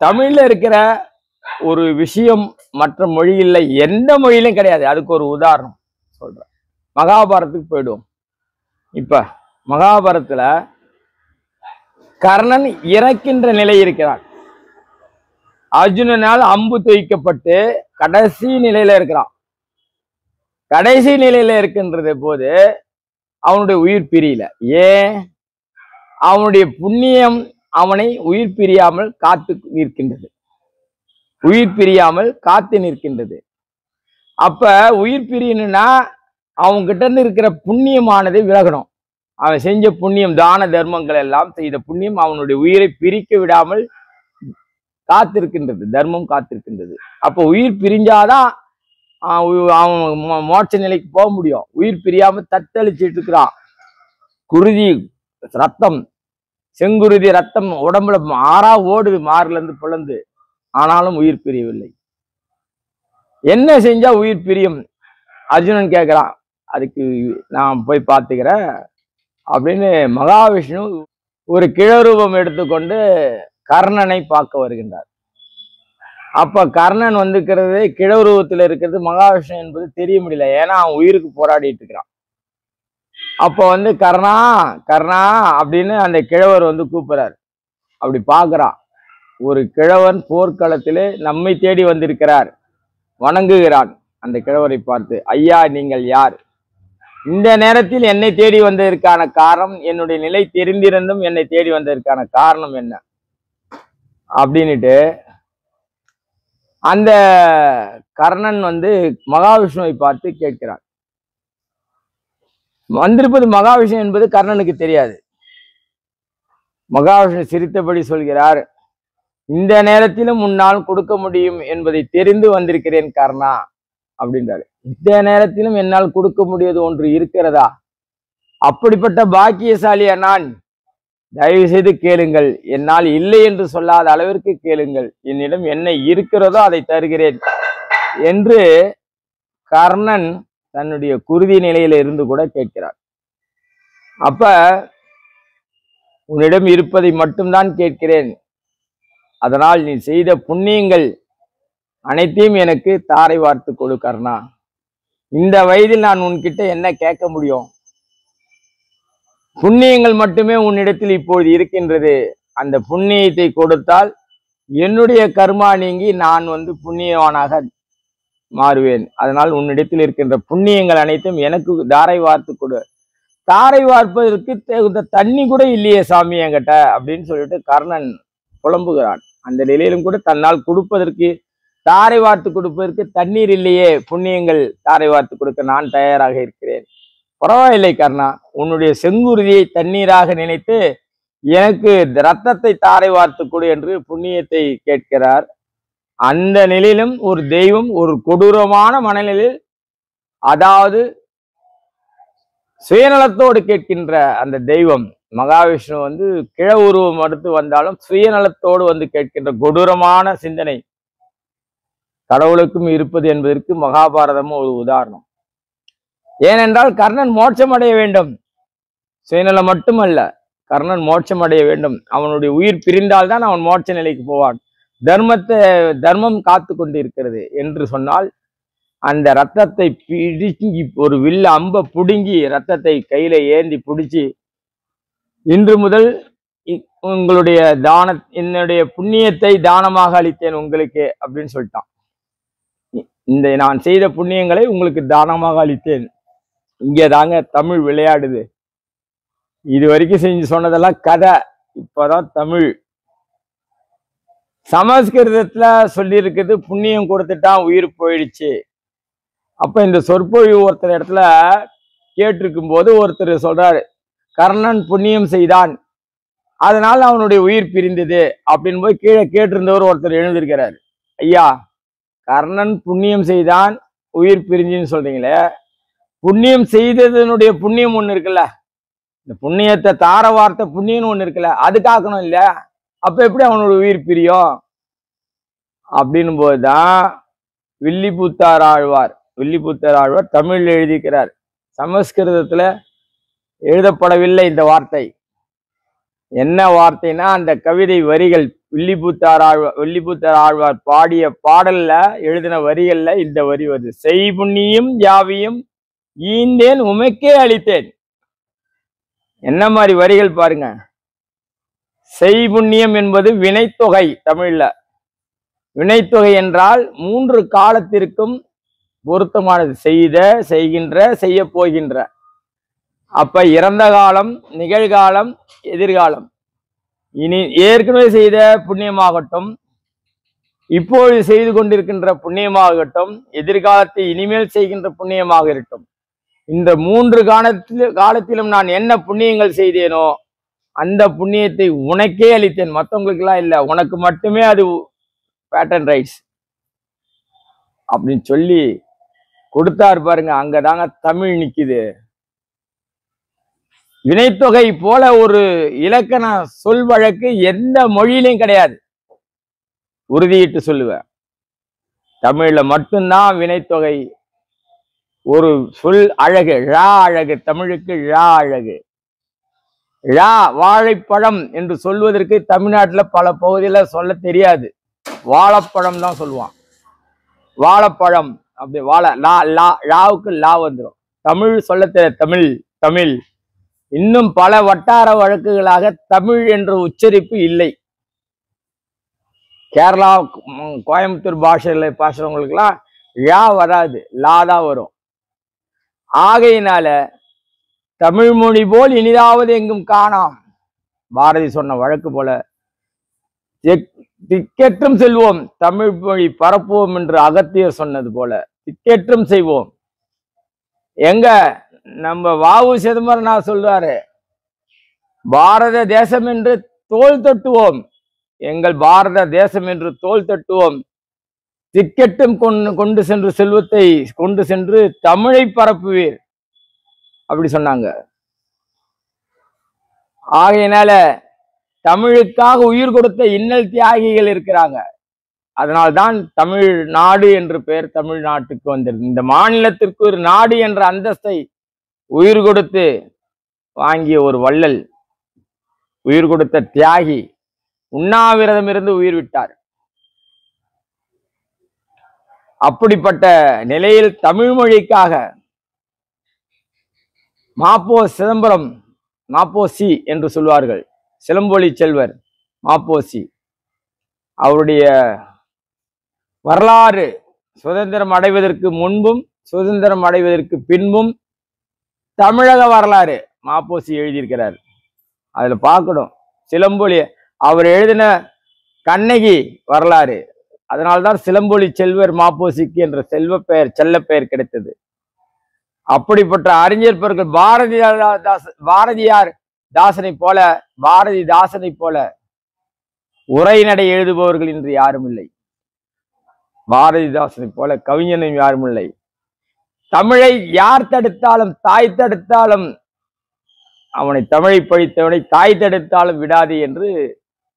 Speaker 1: தமிழ்ல இருக்கிற ஒரு விஷயம் மற்ற மொழியில எந்த மொழியிலும் கிடையாது. அதுக்கு ஒரு உதாரணம் சொல்றேன். மகாபாரதத்துக்கு போயிடுவோம். இப்ப மகாபாரதத்துல கர்ணன் இறக்கின்ற நிலை இருக்கிறான். அர்ஜுனனால் அம்பு தூய்க்கப்பட்டு கடைசி நிலையில இருக்கிறான். கடைசி நிலையில இருக்கின்றது போது அவனுடைய உயிர் பிரியல. ஏன்? அவனுடைய புண்ணியம் அவனை உயிர் பிரியாமல் காத்து நிற்கின்றது. உயிர் பிரியாமல் காத்து நிற்கின்றது. அப்ப உயிர் பிரியணும்னா அவன்கிட்ட இருந்து இருக்கிற புண்ணியமானது விலகணும். அவன் செஞ்ச புண்ணியம், தான தர்மங்கள் எல்லாம் செய்த புண்ணியம் அவனுடைய உயிரை பிரிக்க விடாமல் காத்திருக்கின்றது. தர்மம் காத்திருக்கின்றது. அப்ப உயிர் பிரிஞ்சாதான் அவன் மோட்ச நிலைக்கு போக முடியும். உயிர் பிரியாம தத்தளிச்சுட்டு இருக்கிறான். குருதி ரத்தம், செங்குருதி ரத்தம் உடம்புல ஆறா ஓடுது, மாறுல இருந்து பிளந்து. ஆனாலும் உயிர் பிரியவில்லை. என்ன செஞ்சா உயிர் பிரியும்? அர்ஜுனன் கேட்கிறான். அதுக்கு நான் போய் பார்த்துக்கிறேன் அப்படின்னு மகாவிஷ்ணு ஒரு கிழரூபம் எடுத்துக்கொண்டு கர்ணனை பார்க்க வருகின்றார். அப்ப கர்ணன் வந்துக்கிறது கிழவுருவத்தில் இருக்கிறது மகாவிஷ்ணு என்பது தெரிய முடியல. ஏன்னா அவன் உயிருக்கு போராடிட்டு இருக்கிறான். அப்ப கர்ணா கர்ணா அப்படின்னு அந்த கிழவர் கூப்பிடுறார். அப்படி பார்க்கிறான். ஒரு கிழவன் போர்க்களத்திலே நம்மை தேடி வந்திருக்கிறார். வணங்குகிறான் அந்த கிழவரை பார்த்து. ஐயா, நீங்கள் யார்? இந்த நேரத்தில் என்னை தேடி வந்ததற்கான காரணம், என்னுடைய நிலை தெரிந்திருந்தும் என்னை தேடி வந்ததற்கான காரணம் என்ன அப்படின்னுட்டு அந்த கர்ணன் மகாவிஷ்ணுவை பார்த்து கேட்கிறான். வந்திருப்பது மகாவிஷ்ணு என்பது கர்ணனுக்கு தெரியாது. மகாவிஷ்ணு சிரித்தபடி சொல்கிறார், இந்த நேரத்திலும் முன்னால் கொடுக்க முடியும் என்பதை தெரிந்து வந்திருக்கிறேன் கர்ணா அப்படின்றாரு. இந்த நேரத்திலும் என்னால் கொடுக்க முடியாது ஒன்று இருக்கிறதா? அப்படிப்பட்ட பாக்கியசாலியா நான்? தயவு செய்து கேளுங்கள். என்னால் இல்லை என்று சொல்லாத அளவிற்கு கேளுங்கள். என்னிடம் என்ன இருக்கிறதோ அதை தருகிறேன் என்று கர்ணன் தன்னுடைய குருதி நிலையில இருந்து கூட கேட்கிறார். அப்ப உன்னிடம் இருப்பதை மட்டும்தான் கேட்கிறேன். அதனால் நீ செய்த புண்ணியங்கள் அனைத்தையும் எனக்கு தாரை வார்த்து கொடு கர்ணா. இந்த வயதில் நான் உன்கிட்ட என்ன கேட்க முடியும்? புண்ணியங்கள் மட்டுமே உன்னிடத்தில் இப்பொழுது இருக்கின்றது. அந்த புண்ணியத்தை கொடுத்தால் என்னுடைய கர்மா நீங்கி நான் புண்ணியவானாக மாறுவேன். அதனால் உன்னிடத்தில் இருக்கின்ற புண்ணியங்கள் அனைத்தும் எனக்கு தாரை வார்த்து கொடு. தாரை வார்ப்பதற்கு இந்த தண்ணி கூட இல்லையே சாமி என்கிட்ட அப்படின்னு சொல்லிட்டு கர்ணன் புலம்புகிறான். அந்த நிலையிலும் கூட தன்னால் கொடுப்பதற்கு, தாரை வார்த்து கொடுப்பதற்கு தண்ணீர் இல்லையே, புண்ணியங்கள் தாரை வார்த்து கொடுக்க நான் தயாராக இருக்கிறேன். பரவாயில்லை கர்ணா, உன்னுடைய செங்குருதியை தண்ணீராக நினைத்து எனக்கு ரத்தத்தை தாரை வார்த்து கொடு என்று புண்ணியத்தை கேட்கிறார். அந்த நிலையிலும் ஒரு தெய்வம் ஒரு கொடூரமான மனநிலையில், அதாவது சுயநலத்தோடு கேட்கின்ற அந்த தெய்வம் மகாவிஷ்ணு கிழ உருவம் அடுத்து வந்தாலும் சுயநலத்தோடு கேட்கின்ற கொடூரமான சிந்தனை கடவுளுக்கும் இருப்பது என்பதற்கு மகாபாரதமும் ஒரு உதாரணம். ஏனென்றால் கர்ணன் மோட்சம் அடைய வேண்டும். சுயநலம் மட்டுமல்ல, கர்ணன் மோட்சம் அடைய வேண்டும். அவனுடைய உயிர் பிரிந்தால்தான் அவன் மோட்ச நிலைக்கு போவான். தர்மம் காத்து கொண்டு இருக்கிறது என்று சொன்னால் அந்த ரத்தத்தை பிடிங்கி, ஒரு வில்ல அம்ப புடுங்கி ரத்தத்தை கையில ஏந்தி பிடிச்சி, இன்று முதல் உங்களுடைய என்னுடைய புண்ணியத்தை தானமாக அளித்தேன் உங்களுக்கு அப்படின்னு சொல்லிட்டான். இந்த நான் செய்த புண்ணியங்களை உங்களுக்கு தானமாக அளித்தேன். இங்கதாங்க தமிழ் விளையாடுது. இது வரைக்கும் செஞ்சு சொன்னதெல்லாம் கதை, இப்பதான் தமிழ். சமஸ்கிருதத்துல சொல்லி இருக்குது புண்ணியம் கொடுத்துட்டான் உயிர் போயிடுச்சு. அப்ப இந்த சொற்பொழிவு ஒருத்தர் இடத்துல கேட்டிருக்கும் போது ஒருத்தர் சொல்றாரு, கர்ணன் புண்ணியம் செய்தான், அதனால அவனுடைய உயிர் பிரிந்தது அப்படின்னு போய் கீழே கேட்டிருந்தவர் ஒருத்தர் எழுந்திருக்கிறார். ஐயா, கர்ணன் புண்ணியம் செய்தான் உயிர் பிரிஞ்சுன்னு சொல்றீங்களே, புண்ணியம் செய்ததனுடைய புண்ணியம் ஒண்ணு இருக்குல்ல, இந்த புண்ணியத்தை தார வார்த்தை புண்ணியம்னு ஒண்ணு இருக்குல்ல, அது காக்கணும் இல்ல, அப்ப எப்படி அவனோட உயிர் பிரியும் அப்படின்னு போதுதான் வில்லிபுத்தார் ஆழ்வார் தமிழ்ல எழுதிக்கிறார். சமஸ்கிருதத்துல எழுதப்படவில்லை இந்த வார்த்தை. என்ன வார்த்தைனா அந்த கவிதை வரிகள் வில்லிபுத்தர் ஆழ்வார் பாடிய பாடல்ல எழுதின வரிகள்ல இந்த வரி வருது. செய்புண்ணியும் யாவியும் ஈந்தேன் உமைக்கே அளித்தேன். என்ன மாதிரி வரிகள் பாருங்க. செய்புண்ணியம் என்பது வினைத்தொகை. தமிழ்ல வினைத்தொகை என்றால் 3 காலத்திற்கும் பொருத்தமானது. செய்த, செய்கின்ற, செய்ய போகின்ற. அப்ப இறந்த காலம், நிகழ்காலம், எதிர்காலம். இனி ஏற்கனவே செய்த புண்ணியமாகட்டும், இப்பொழுது செய்து கொண்டிருக்கின்ற புண்ணியமாகட்டும், எதிர்காலத்தை இனிமேல் செய்கின்ற புண்ணியமாக இருக்கட்டும், இந்த 3 காலத்திலும் நான் என்ன புண்ணியங்கள் செய்தேனோ அந்த புண்ணியத்தை உனக்கே அளித்தேன். மற்றவங்களுக்கு எல்லாம் இல்லை, உனக்கு மட்டுமே அது பேட்டன் ரைட்ஸ் அப்படின்னு சொல்லி கொடுத்தாரு பாருங்க. அங்கதாங்க தமிழ் நிக்குது. வினைத்தொகை போல ஒரு இலக்கண சொல் வழக்கு எந்த மொழியிலையும் கிடையாது. உறுதியிட்டு சொல்லுவேன், தமிழ்ல மட்டும்தான் வினைத்தொகை. ஒரு சொல் அழகு, ழா அழகு. தமிழுக்கு ழா அழகு. ழா வாழைப்பழம் என்று சொல்வதற்கு தமிழ்நாட்டுல பல பகுதியில சொல்ல தெரியாது. வாழைப்பழம் தான் சொல்லுவான். வாழைப்பழம் அப்படி வாழை லா லா ழாவுக்கு லா வந்துடும். தமிழ் சொல்ல தெரிய தமிழ் தமிழ். இன்னும் பல வட்டார வழக்குகளாக தமிழ் என்ற உச்சரிப்பு இல்லை. கேரளா, கோயம்புத்தூர் பாஷையில பேசுறவங்களுக்குலாம் ழா வராது, லா தான் வரும். ஆகையினால தமிழ் மொழி போல் இனிதாவது எங்கும் காணாம். பாரதி சொன்ன வழக்கு போல திக்கேற்றும் செல்வோம், தமிழ் மொழி பரப்புவோம் என்று அகத்தியர் சொன்னது போல திக்கேற்றும் செய்வோம். எங்க நம்ம வாவு சிதம்பரனார் சொல்றாரு, பாரத தேசம் என்று தோள் தட்டுவோம், எங்கள் பாரத தேசம் என்று தோள் தட்டுவோம், திக்கெட்டும் கொண்டு சென்று செல்வத்தை கொண்டு சென்று தமிழை பரப்புவீர் அப்படி சொன்னாங்க. ஆகையினால தமிழுக்காக உயிர் கொடுத்த இன்னல் தியாகிகள் இருக்கிறாங்க. அதனால்தான் தமிழ்நாடு என்று பெயர் தமிழ்நாட்டுக்கு வந்தது. இந்த மாநிலத்திற்கு ஒரு நாடு என்ற அந்தஸ்தை உயிர் கொடுத்து வாங்கிய ஒரு வள்ளல், உயிர் கொடுத்த தியாகி, உண்ணாவிரதம் இருந்து உயிர் விட்டார். அப்படிப்பட்ட நிலையில் தமிழ் மொழிக்காக மாப்போ சிதம்பரம், மாப்போசி என்று சொல்வார்கள், சிலம்பொலி செல்வர் மாப்போசி, அவருடைய வரலாறு சுதந்திரம் அடைவதற்கு முன்பும் சுதந்திரம் அடைவதற்கு பின்பும் தமிழக வரலாறு மாப்போசி எழுதியிருக்கிறார். அதுல பார்க்கணும் சிலம்பொலி. அவர் எழுதின கண்ணகி வரலாறு. அதனால்தான் சிலம்பொலி செல்வர் மாப்போசிக்கு என்ற செல்ல பெயர் கிடைத்தது. அப்படிப்பட்ட அறிஞர் பெருக்கள் பாரதியார் தாசனை போல, பாரதிதாசனை போல உரைநடை எழுதுபவர்கள் இன்று யாரும் இல்லை. பாரதிதாசனை போல கவிஞனும் யாரும் இல்லை. தமிழை யார் தடுத்தாலும், தாய் தடுத்தாலும், அவனை தமிழை பழித்தவனை தாய் தடுத்தாலும் விடாது என்று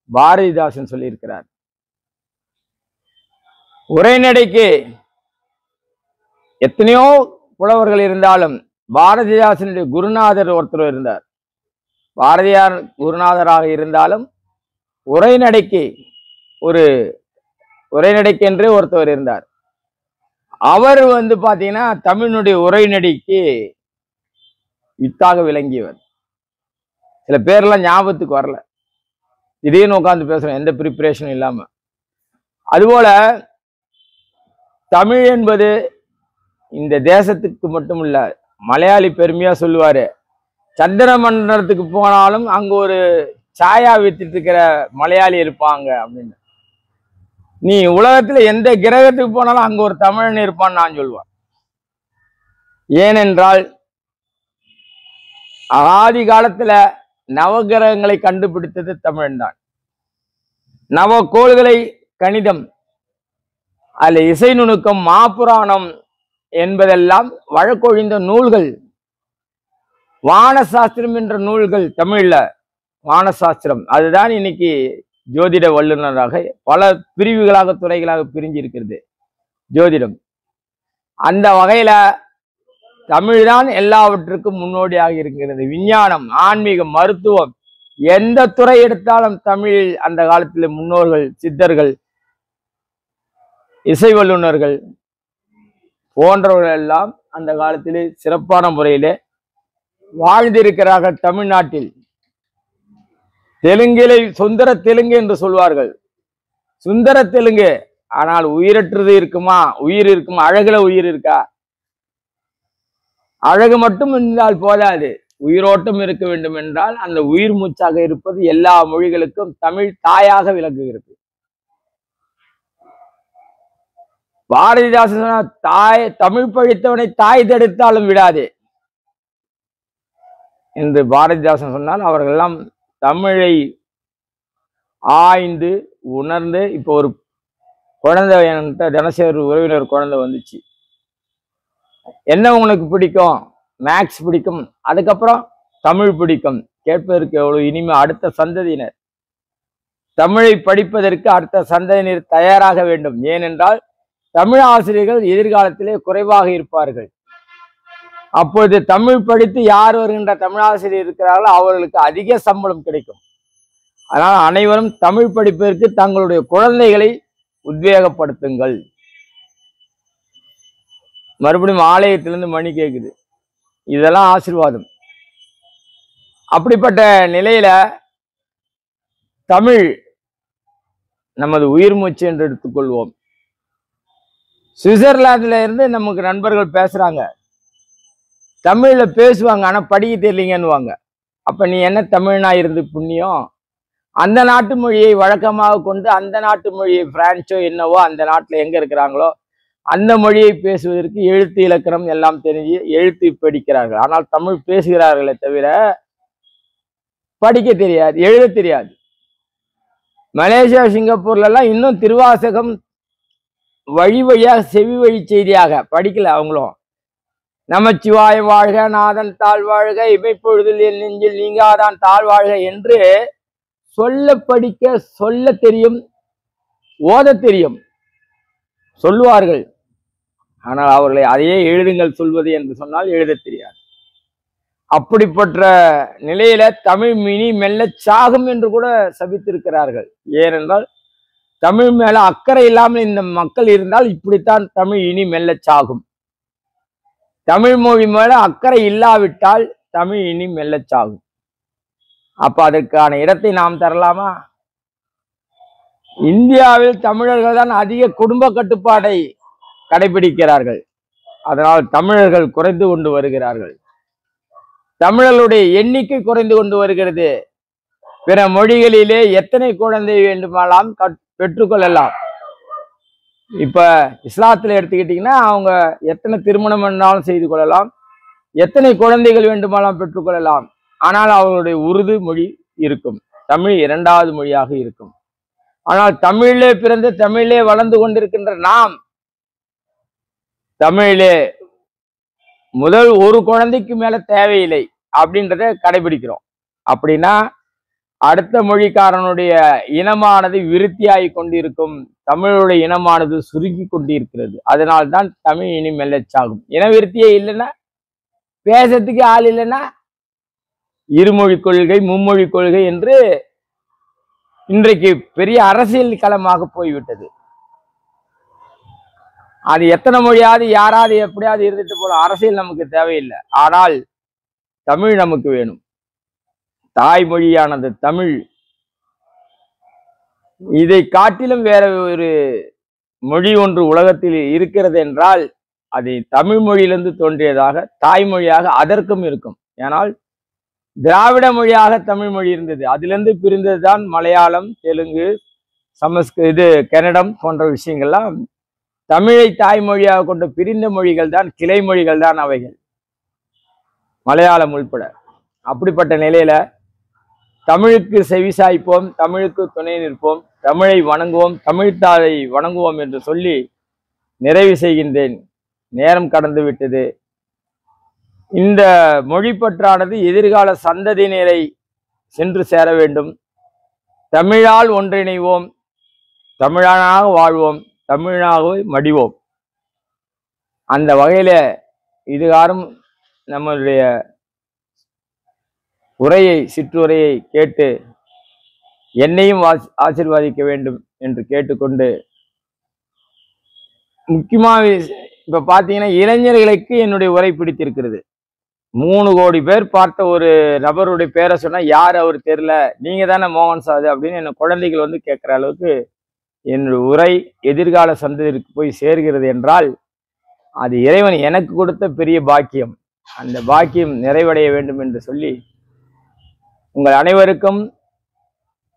Speaker 1: பாரதிதாசன் சொல்லியிருக்கிறார். உரைநடைக்கு எத்தனையோ புலவர்கள் இருந்தாலும் பாரதிதாசனுடைய குருநாதர் ஒருத்தர் இருந்தார். பாரதியார் குருநாதராக இருந்தாலும் உரைநடைக்கென்றே ஒருத்தவர் இருந்தார். அவர் பாத்தீங்கன்னா தமிழினுடைய உரைநடைக்கு வித்தாக விளங்கியவர். சில பேர்லாம் ஞாபகத்துக்கு வரல, திடீர்னு உட்காந்து பேசுறோம் எந்த ப்ரிப்பரேஷனும் இல்லாம. அதுபோல தமிழ் என்பது இந்த தேசத்துக்கு மட்டும் இல்ல. மலையாளி பெருமையா சொல்லுவாரு, சந்திர மண்டலத்துக்கு போனாலும் அங்க ஒரு சாயா வித்துட்டு இருக்கிற மலையாளி இருப்பாங்க அப்படின்னு. நீ உலகத்துல எந்த கிரகத்துக்கு போனாலும் அங்க ஒரு தமிழன் இருப்பான்னு நான் சொல்லுவேன். ஏனென்றால் ஆதி காலத்துல நவகிரகங்களை கண்டுபிடித்தது தமிழன் தான். நவகோள்களை கணிதம், அதுல இசை நுணுக்கம், மாப்புராணம் என்பதெல்லாம் வழக்கொழிந்த நூல்கள். வானசாஸ்திரம் என்ற நூல்கள் தமிழ்ல, வானசாஸ்திரம் அதுதான் இன்னைக்கு ஜோதிட வல்லுநராக பல பிரிவுகளாக, துறைகளாக பிரிஞ்சு இருக்கிறது ஜோதிடம். அந்த வகையில தமிழ்தான் எல்லாவற்றுக்கும் முன்னோடியாக இருக்கிறது. விஞ்ஞானம், ஆன்மீகம், மருத்துவம், எந்த துறை எடுத்தாலும் தமிழில் அந்த காலத்தில் முன்னோர்கள், சித்தர்கள், இசை வல்லுநர்கள் போன்றவர்கள் எல்லாம் அந்த காலத்திலே சிறப்பான முறையிலே வாழ்ந்திருக்கிறார்கள். தமிழ்நாட்டில் தெலுங்கிலே சுந்தர தெலுங்கு என்று சொல்வார்கள். சுந்தர தெலுங்கு. ஆனால் உயிரற்றது இருக்குமா? உயிர் இருக்குமா? அழகுல உயிர் இருக்கா? அழகு மட்டும் இருந்தால் போதாது, உயிரோட்டம் இருக்க வேண்டும் என்றால் அந்த உயிர் மூச்சாக இருப்பது எல்லா மொழிகளுக்கும் தமிழ் தாயாக விளங்குகிறது. பாரதிதாசன் சொன்ன தாய் தமிழ் படித்தவனை தாய் தடுத்தாலும் விடாதே என்று பாரதிதாசன் சொன்னால், அவர்கள் எல்லாம் தமிழை ஆய்ந்து உணர்ந்து. இப்போ ஒரு குழந்தை என்கிட்ட தினசரி உறவினர் குழந்தை வந்துச்சு, என்ன உங்களுக்கு பிடிக்கும்? மேக்ஸ் பிடிக்கும், அதுக்கப்புறம் தமிழ் பிடிக்கும். கேட்பதற்கு எவ்வளவு இனிமே. அடுத்த சந்ததியினர் தமிழை படிப்பதற்கு அடுத்த சந்ததியினர் தயாராக வேண்டும். ஏனென்றால் தமிழ் ஆசிரியர்கள் எதிர்காலத்திலே குறைவாக இருப்பார்கள். அப்பொழுது தமிழ் படித்து யார் வருகின்ற தமிழாசிரியர் இருக்கிறார்களோ அவர்களுக்கு அதிக சம்பளம் கிடைக்கும். அதனால் அனைவரும் தமிழ் படிப்பதற்கு தங்களுடைய குழந்தைகளை உத்வேகப்படுத்துங்கள். மறுபடியும் ஆலயத்திலிருந்து மணி கேட்குது. இதெல்லாம் ஆசீர்வாதம். அப்படிப்பட்ட நிலையில தமிழ் நமது உயிர் மூச்சு என்று எடுத்துக்கொள்வோம். சுவிட்சர்லாந்துல இருந்து நமக்கு நண்பர்கள் பேசுறாங்க, தமிழ்ல பேசுவாங்க, ஆனா படிக்க தெரியலீங்கன்னுவாங்க. அப்ப நீ என்ன தமிழ்னா இருந்து புண்ணியம்? அந்த நாட்டு மொழியை வழக்கமாக கொண்டு அந்த நாட்டு மொழியை பிரான்சோ என்னவோ அந்த நாட்டுல எங்க இருக்கிறாங்களோ அந்த மொழியை பேசுவதற்கு எழுத்து இலக்கணம் எல்லாம் தெரிஞ்சு எழுத்து படிக்கிறார்கள். ஆனால் தமிழ் பேசுகிறார்களே தவிர படிக்க தெரியாது, எழுத தெரியாது. மலேசியா, சிங்கப்பூர்ல எல்லாம் இன்னும் திருவாசகம் வழி வழியாக செவி வழி செய்தியாக படிக்கல. அவங்களும் நமச்சிவாய வாழ்க, நாதன் தாழ் வாழ்க, இமைப்பொழுதில் என் நெஞ்சில் நீங்காதான் தாழ் வாழ்க என்று சொல்ல படிக்க சொல்ல தெரியும், ஓத தெரியும், சொல்லுவார்கள். ஆனால் அவர்களை அதையே எழுதுங்கள் சொல்வது என்று சொன்னால் எழுத தெரியாது. அப்படிப்பட்ட நிலையில தமிழ் மினி மெல்ல சாகும் என்று கூட சபித்திருக்கிறார்கள். ஏனென்றால் தமிழ் மேல அக்கறை இல்லாமல் இந்த மக்கள் இருந்தால் இப்படித்தான் தமிழ் இனி மெல்ல சாகும். தமிழ் மொழி மேல அக்கறை இல்லாவிட்டால் தமிழ் இனி மெல்ல சாகும். அப்ப அதற்கான இடத்தை நாம் தரலாமா? இந்தியாவில் தமிழர்கள் தான் அதிக குடும்ப கட்டுப்பாடை கடைபிடிக்கிறார்கள். அதனால் தமிழர்கள் குறைந்து கொண்டு வருகிறார்கள். தமிழர்களுடைய எண்ணிக்கை குறைந்து கொண்டு வருகிறது. பிற மொழிகளிலே எத்தனை குழந்தை வேண்டுமானாலும் பெற்றுக்கொள்ளலாம். இப்ப இஸ்லாத்துல எடுத்துக்கிட்டீங்கன்னா அவங்க எத்தனை திருமணம் வேணாலும் செய்து கொள்ளலாம், எத்தனை குழந்தைகள் வேண்டுமானாலும் பெற்றுக்கொள்ளலாம். ஆனால் அவர்களுடைய உருது மொழி இருக்கும், தமிழ் இரண்டாவது மொழியாக இருக்கும். ஆனால் தமிழிலே பிறந்து தமிழிலே வளர்ந்து கொண்டிருக்கின்ற நாம் தமிழிலே முதல் ஒரு குழந்தைக்கு மேல தேவையில்லை அப்படின்றத கடைபிடிக்கிறோம். அப்படின்னா அடுத்த மொழிக்காரனுடைய இனமானது விருத்தியாகி கொண்டிருக்கும், தமிழுடைய இனமானது சுருங்கி கொண்டிருக்கிறது. அதனால்தான் தமிழ் இனி மெல்லச்சாகும். இன விருத்தியே இல்லைன்னா, பேசத்துக்கு ஆள் இல்லைன்னா இருமொழி கொள்கை மும்மொழி கொள்கை என்று இன்றைக்கு பெரிய அரசியல் களமாக போய்விட்டது. அது எத்தனை மொழியாவது யாராவது எப்படியாவது இருந்துட்டு போல, அரசியல் நமக்கு தேவையில்லை. ஆனால் தமிழ் நமக்கு வேணும். தாய்மொழியானது தமிழ். இதை காட்டிலும் வேற ஒரு மொழி ஒன்று உலகத்தில் இருக்கிறது என்றால் அது தமிழ் மொழியிலிருந்து தோன்றியதாக தாய்மொழியாக அதற்கும் இருக்கும். ஏனால் திராவிட மொழியாக தமிழ் மொழி இருந்தது, அதிலிருந்து பிரிந்ததுதான் மலையாளம், தெலுங்கு, கன்னடம் போன்ற விஷயங்கள்லாம். தமிழை தாய்மொழியாக கொண்ட பிரிந்த மொழிகள் தான், கிளை மொழிகள் தான் அவைகள், மலையாளம் உள்பட. அப்படிப்பட்ட நிலையில தமிழுக்கு செவிசாய்ப்போம், தமிழுக்கு துணை நிற்போம், தமிழை வணங்குவோம், தமிழ்த்தாயை வணங்குவோம் என்று சொல்லி நிறைவு செய்கின்றேன். நேரம் கடந்து விட்டது. இந்த மொழிப்பற்றானது எதிர்கால சந்ததியினரை சென்று சேர வேண்டும். தமிழால் ஒன்றிணைவோம், தமிழனாக வாழ்வோம், தமிழாகவே மடிவோம். அந்த வகையில இதுகாரும் நம்மளுடைய உரையை சிற்றுரையை கேட்டு என்னையும் ஆசீர்வாதிக்க வேண்டும் என்று கேட்டுக்கொண்டு, முக்கியமா இப்ப பாத்தீங்கன்னா இளைஞர்களுக்கு என்னுடைய உரை பிடித்திருக்கிறது. 3 கோடி பேர் பார்த்த ஒரு நபருடைய பேரை சொன்னா யார் அவர் தெரியல, நீங்க தானே மோகன் சாது அப்படின்னு என்ன குழந்தைகள் வந்து கேட்கிற அளவுக்கு என்னுடைய உரை எதிர்கால சந்ததிக்கு போய் சேர்கிறது என்றால் அது இறைவன் எனக்கு கொடுத்த பெரிய பாக்கியம். அந்த பாக்கியம் நிறைவடைய வேண்டும் என்று சொல்லி உங்கள் அனைவருக்கும்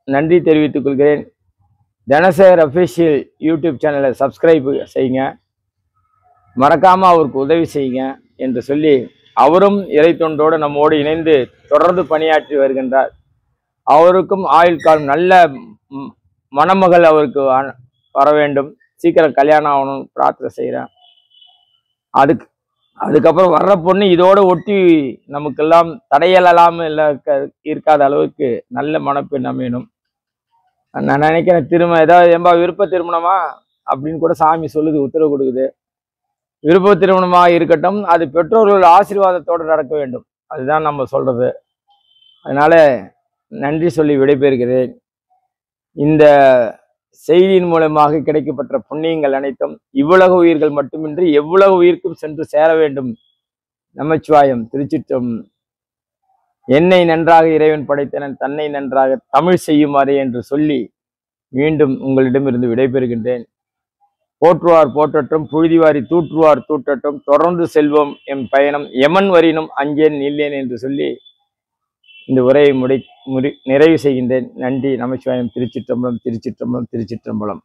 Speaker 1: நன்றி தெரிவித்துக் கொள்கிறேன். தனசேகர் அஃபிஷியல் யூடியூப் சேனலை சப்ஸ்கிரைப் செய்யுங்க, மறக்காம அவருக்கு உதவி செய்யுங்க என்று சொல்லி, அவரும் இறை தொண்டோடு நம்மோடு இணைந்து தொடர்ந்து பணியாற்றி வருகின்றார். அவருக்கும் ஆயுள் காலம், நல்ல மணமகள் அவருக்கு வர வேண்டும், சீக்கிரம் கல்யாணம் ஆகணும்னு பிரார்த்தனை செய்கிறேன். அதுக்கப்புறம் வர்ற பொண்ணு இதோட ஒட்டி நமக்கெல்லாம் தடையலாம் இருக்காத அளவுக்கு நல்ல மணப்பெண் அமையணும். நான் நினைக்கிறேன் ஏதாவது எம்பா விருப்ப திருமணமா அப்படின்னு கூட சாமி சொல்லுது, உத்தரவு கொடுக்குது. விருப்ப திருமணமாக இருக்கட்டும், அது பெற்றோர்கள் ஆசீர்வாதத்தோடு நடக்க வேண்டும், அதுதான் நம்ம சொல்றது. அதனால நன்றி சொல்லி விடைபெறுகிறேன். இந்த செய்தியின் மூலமாக கிடைக்கப்பட்ட புண்ணியங்கள் அனைத்தும் இவ்வுலக உயிர்கள் மட்டுமின்றி எவ்வுலக உயிர்க்கும் சென்று சேர வேண்டும். நமச்சிவாயம். திருச்சிற்றம். என்னை நன்றாக இறைவன் படைத்தனன், தன்னை நன்றாக தமிழ் செய்யுமாறு என்று சொல்லி மீண்டும் உங்களிடமிருந்து விடைபெறுகின்றேன். போற்றுவார் போற்றட்டும், புழுதிவாரி தூற்றுவார் தூற்றட்டும், தொடர்ந்து செல்வோம் எம் பயணம், எமன் வரினும் அஞ்சேன் இல்லேன் என்று சொல்லி இந்த உரையை நிறைவு செய்கின்றேன். நன்றி. நமச்சிவாயம். திருச்சிற்றம்பலம், திருச்சிற்றம்பலம், திருச்சிற்றம்பலம்.